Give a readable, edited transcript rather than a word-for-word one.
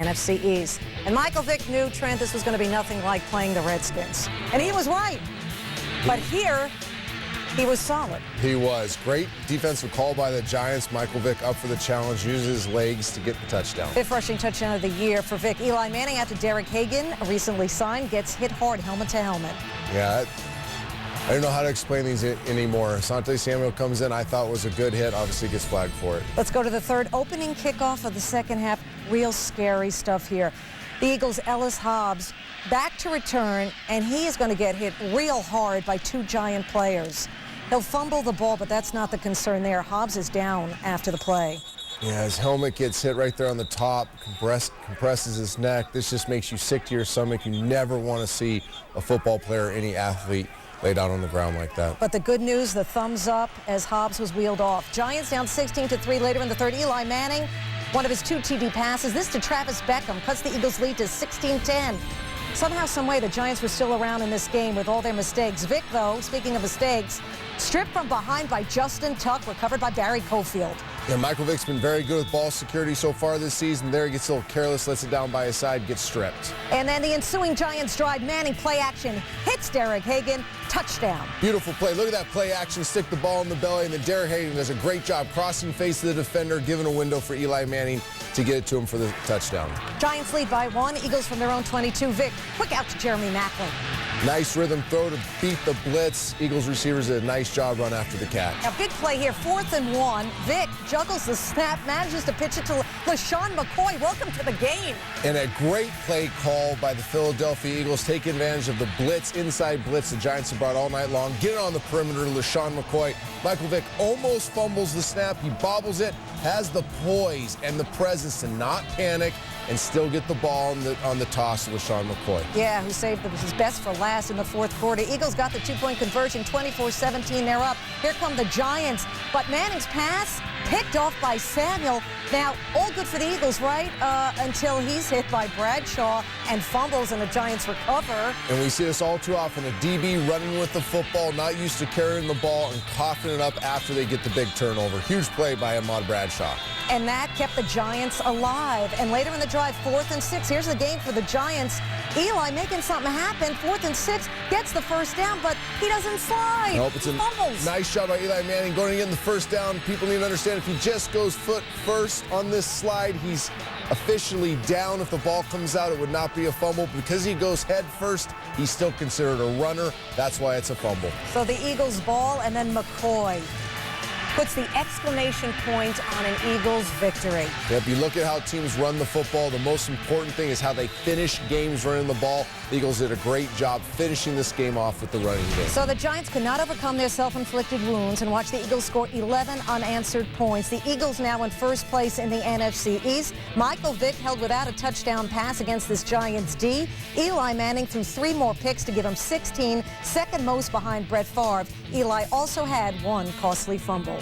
NFC East. And Michael Vick knew, Trent, this was going to be nothing like playing the Redskins. And he was right. But here, he was solid. He was. Great defensive call by the Giants. Michael Vick up for the challenge, uses his legs to get the touchdown. Fifth rushing touchdown of the year for Vick. Eli Manning, after Derek Hagan, recently signed, gets hit hard, helmet to helmet. Yeah, I don't know how to explain these anymore. Asante Samuel comes in, I thought was a good hit, obviously gets flagged for it. Let's go to the third opening kickoff of the second half. Real scary stuff here. The Eagles' Ellis Hobbs back to return, and he is going to get hit real hard by two Giant players. He'll fumble the ball, but that's not the concern there. Hobbs is down after the play. Yeah, his helmet gets hit right there on the top, compresses his neck. This just makes you sick to your stomach. You never want to see a football player or any athlete laid out on the ground like that. But the good news, the thumbs up as Hobbs was wheeled off. Giants down 16-3 later in the third. Eli Manning, one of his two TD passes. This to Travis Beckham, cuts the Eagles' lead to 16-10. Somehow, someway, the Giants were still around in this game with all their mistakes. Vick, though, speaking of mistakes, stripped from behind by Justin Tuck, recovered by Barry Cofield. Yeah, Michael Vick's been very good with ball security so far this season. There he gets a little careless, lets it down by his side, gets stripped. And then the ensuing Giants drive, Manning play action, hits Derek Hagan, touchdown. Beautiful play. Look at that play action, stick the ball in the belly, and then Derek Hagan does a great job crossing face to the defender, giving a window for Eli Manning to get it to him for the touchdown. Giants lead by 1. Eagles from their own 22. Vick, quick out to Jeremy Maclin. Nice rhythm throw to beat the blitz. Eagles receivers did a nice job run after the catch. A big play here, 4th and 1. Vick juggles the snap, manages to pitch it to LaShawn McCoy. Welcome to the game. And a great play call by the Philadelphia Eagles, take advantage of the blitz, inside blitz the Giants have brought all night long. Get it on the perimeter to LaShawn McCoy. Michael Vick almost fumbles the snap. He bobbles it, has the poise and the presence to not panic and still get the ball on the toss to LaShawn McCoy. Yeah, who saved his best for last in the fourth quarter. Eagles got the two-point conversion, 24-17. They're up. Here come the Giants. But Manning's pass picked off by Samuel. Now, all good for the Eagles, right? Until he's hit by Bradshaw and fumbles, and the Giants recover. And we see this all too often. A DB running with the football, not used to carrying the ball and coughing it up after they get the big turnover. Huge play by Ahmad Bradshaw. And that kept the Giants alive. And later in the drive, 4th and 6. Here's the game for the Giants. Eli making something happen. 4th and 6, gets the first down, but he doesn't slide. Nope, it's a nice job by Eli Manning going to get the first down. People need to understand if he just goes foot first on this slide, he's officially down. If the ball comes out, it would not be a fumble. Because he goes head first, he's still considered a runner. That's why it's a fumble. So the Eagles ball, and then McCoy puts the exclamation point on an Eagles victory. If you look at how teams run the football, the most important thing is how they finish games running the ball. The Eagles did a great job finishing this game off with the running game. So the Giants could not overcome their self-inflicted wounds and watch the Eagles score 11 unanswered points. The Eagles now in first place in the NFC East. Michael Vick held without a touchdown pass against this Giants D. Eli Manning threw 3 more picks to give him 16, second most behind Brett Favre. Eli also had 1 costly fumble.